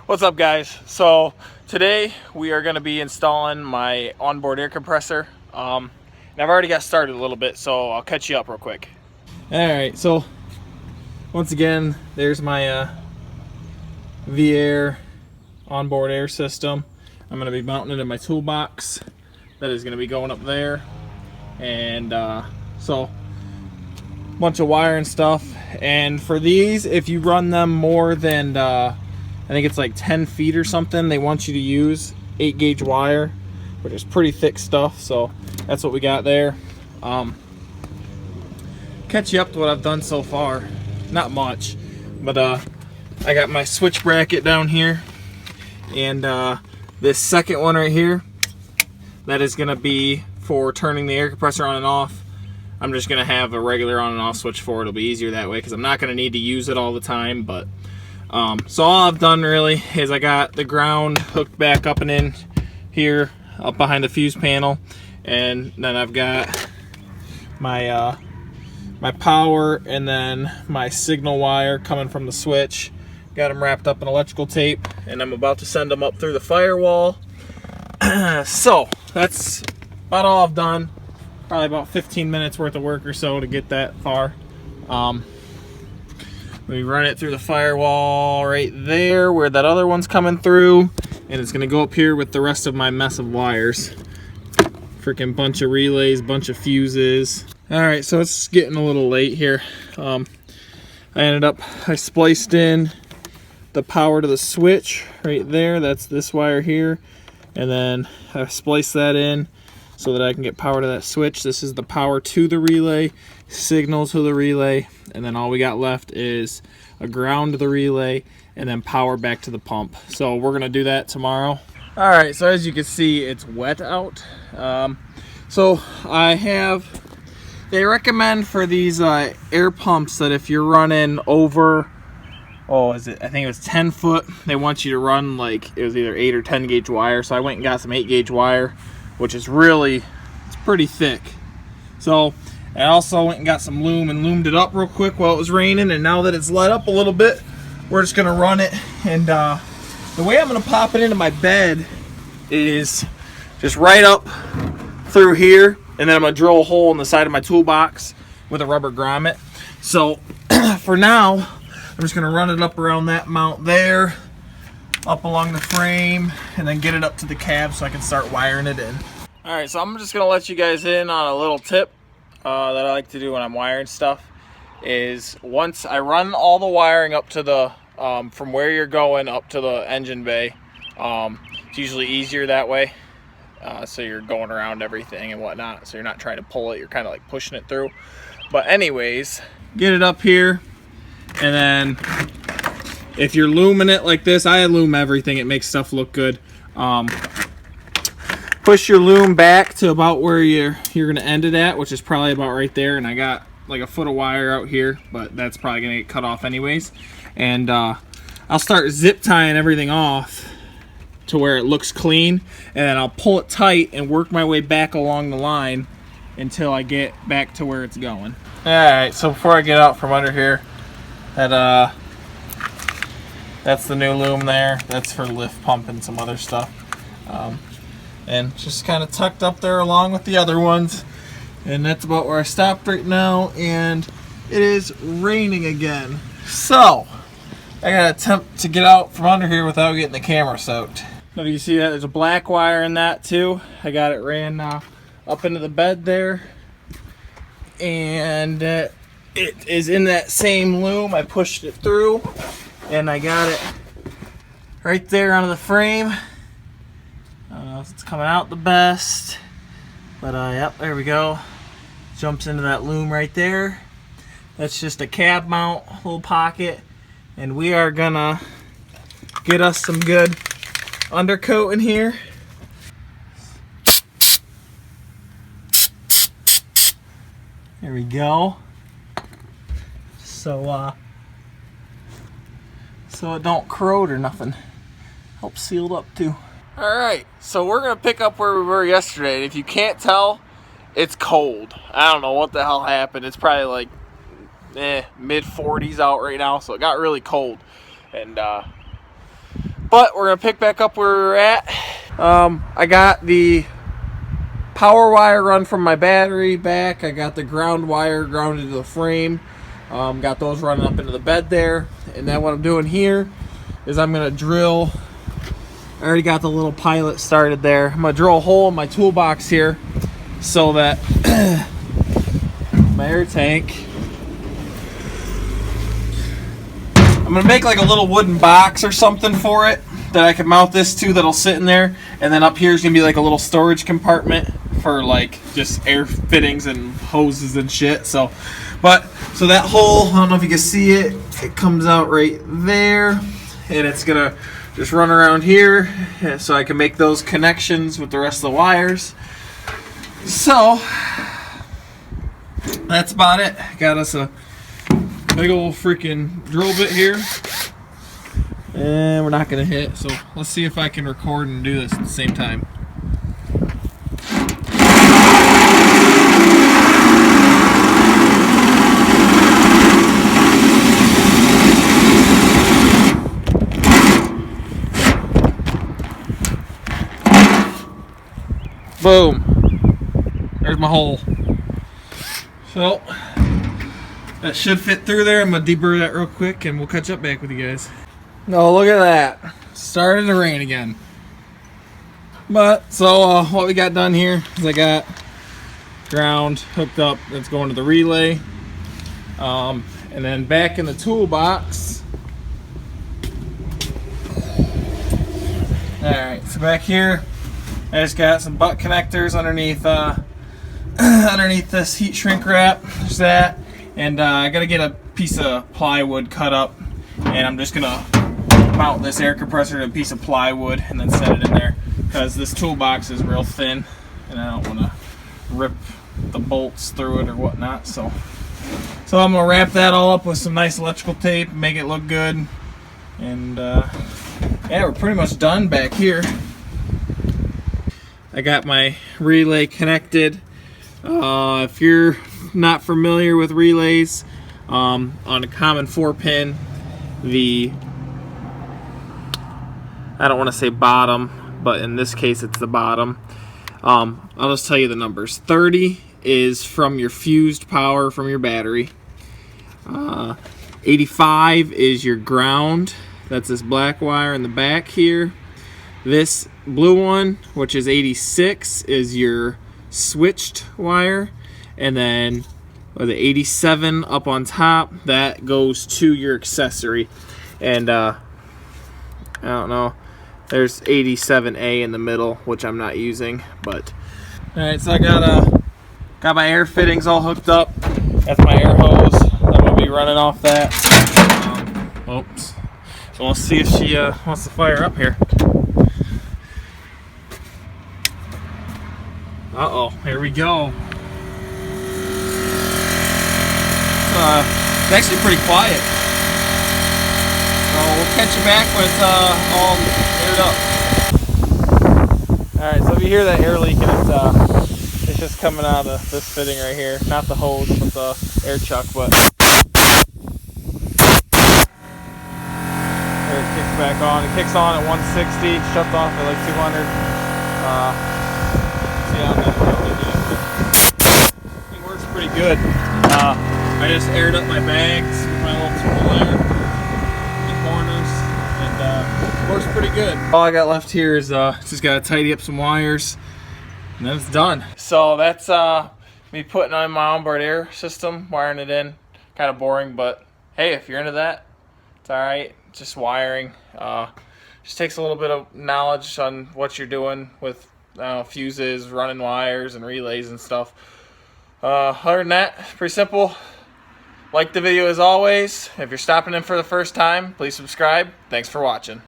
What's up, guys? So today we are going to be installing my onboard air compressor. And I've already got started a little bit, so I'll catch you up real quick. Alright, so once again, there's my VIAIR onboard air system. I'm going to be mounting it in my toolbox. That is going to be going up there. And so bunch of wire and stuff. And for these, if you run them more than I think it's like 10 feet or something, they want you to use 8-gauge wire, which is pretty thick stuff. So that's what we got there. Catch you up to what I've done so far. Not much, but I got my switch bracket down here, and this second one right here, that is going to be for turning the air compressor on and off. I'm just going to have a regular on and off switch for it. It'll be easier that way because I'm not going to need to use it all the time. But so all I've done really is I got the ground hooked back up and in here up behind the fuse panel, and then I've got my my power and then my signal wire coming from the switch. Got them wrapped up in electrical tape, and I'm about to send them up through the firewall. So that's about all I've done. Probably about 15 minutes worth of work or so to get that far. We run it through the firewall right there where that other one's coming through, and it's gonna go up here with the rest of my mess of wires. Freaking bunch of relays, bunch of fuses. All right, so it's getting a little late here. I spliced in the power to the switch right there. That's this wire here, and then I spliced that in so that I can get power to that switch. This is the power to the relay, signal to the relay, and then all we got left is a ground to the relay and then power back to the pump. So we're gonna do that tomorrow. All right, so as you can see, it's wet out. So they recommend for these air pumps that if you're running over, I think it was 10 foot, they want you to run like, it was either 8 or 10 gauge wire. So I went and got some 8-gauge wire, which is it's pretty thick. So I also went and got some loom and loomed it up real quick while it was raining, and now that it's let up a little bit, we're just gonna run it. And the way I'm gonna pop it into my bed is just right up through here, and then I'm gonna drill a hole in the side of my toolbox with a rubber grommet. So for now, I'm just gonna run it up around that mount there, up along the frame, and then get it up to the cab so I can start wiring it in. All right, so I'm just gonna let you guys in on a little tip that I like to do when I'm wiring stuff. Is once I run all the wiring up to the from where you're going up to the engine bay, it's usually easier that way. So you're going around everything and whatnot, so you're not trying to pull it, you're kind of like pushing it through. But anyways, get it up here, and then if you're looming it like this, I loom everything, it makes stuff look good. Push your loom back to about where you're gonna end it at, which is probably about right there, and I got like a foot of wire out here, but that's probably gonna get cut off anyways. And I'll start zip tying everything off to where it looks clean, and then I'll pull it tight and work my way back along the line until I get back to where it's going. All right, so before I get out from under here, that's the new loom there. That's for lift pump and some other stuff. And just kind of tucked up there along with the other ones. And that's about where I stopped right now, and it is raining again. So I gotta attempt to get out from under here without getting the camera soaked. Now you see that there's a black wire in that too. I got it ran up into the bed there, and it is in that same loom. I pushed it through, and I got it right there onto the frame. I don't know if it's coming out the best, but yep, there we go. Jumps into that loom right there. That's just a cab mount, little pocket, and we are gonna get us some good undercoat in here. There we go. So it don't corrode or nothing. Helps seal it up too. Alright, so we're going to pick up where we were yesterday, and if you can't tell, it's cold. I don't know what the hell happened. It's probably like mid 40s out right now, so it got really cold. And But we're gonna pick back up where we're at. I got the power wire run from my battery back. I got the ground wire grounded to the frame. Got those running up into the bed there. And then what I'm doing here is I'm gonna drill. I already got the little pilot started there. I'm gonna drill a hole in my toolbox here so that my air tank. I'm gonna make like a little wooden box or something for it that I can mount this to that'll sit in there, and then up here is gonna be like a little storage compartment for like just air fittings and hoses and shit. So that hole, I don't know if you can see it, it comes out right there, and it's gonna just run around here so I can make those connections with the rest of the wires. So that's about it. Got us a big old freaking drill bit here, and we're not gonna hit, so let's see if I can record and do this at the same time. Boom, there's my hole. So that should fit through there. I'm gonna deburr that real quick and we'll catch up back with you guys. No, look at that. Started to rain again. But, so what we got done here is I got ground hooked up that's going to the relay. And then back in the toolbox. Alright, so back here, I just got some butt connectors underneath underneath this heat shrink wrap. There's that. And I gotta get a piece of plywood cut up, and I'm just gonna mount this air compressor to a piece of plywood and then set it in there, because this toolbox is real thin and I don't want to rip the bolts through it or whatnot. So I'm gonna wrap that all up with some nice electrical tape, make it look good, and yeah, we're pretty much done back here. I got my relay connected. If you're not familiar with relays, on a common 4-pin, I don't want to say bottom, but in this case it's the bottom. I'll just tell you the numbers. 30 is from your fused power from your battery. 85 is your ground. That's this black wire in the back here. This blue one, which is 86, is your switched wire. And then the 87 up on top, that goes to your accessory. And I don't know, there's 87A in the middle, which I'm not using. But alright, so I got my air fittings all hooked up. That's my air hose. I'm gonna be running off that. Oops. So let's see if she wants to fire up here. Uh-oh, here we go. It's actually pretty quiet. So we'll catch you back when it's all aired up. Alright, so if you hear that air leaking, it's just coming out of this fitting right here. Not the hose, but the air chuck, but there it kicks back on. It kicks on at 160, shuts off at like 200. See how that really it works pretty good. I just aired up my bags with my little tool there, the corners, and it works pretty good. All I got left here is just gotta tidy up some wires, and then it's done. So that's me putting on my onboard air system, wiring it in. Kind of boring, but hey, if you're into that, it's all right. Just wiring. Just takes a little bit of knowledge on what you're doing with fuses, running wires, and relays and stuff. Other than that, pretty simple. Like the video as always. If you're stopping in for the first time, please subscribe. Thanks for watching.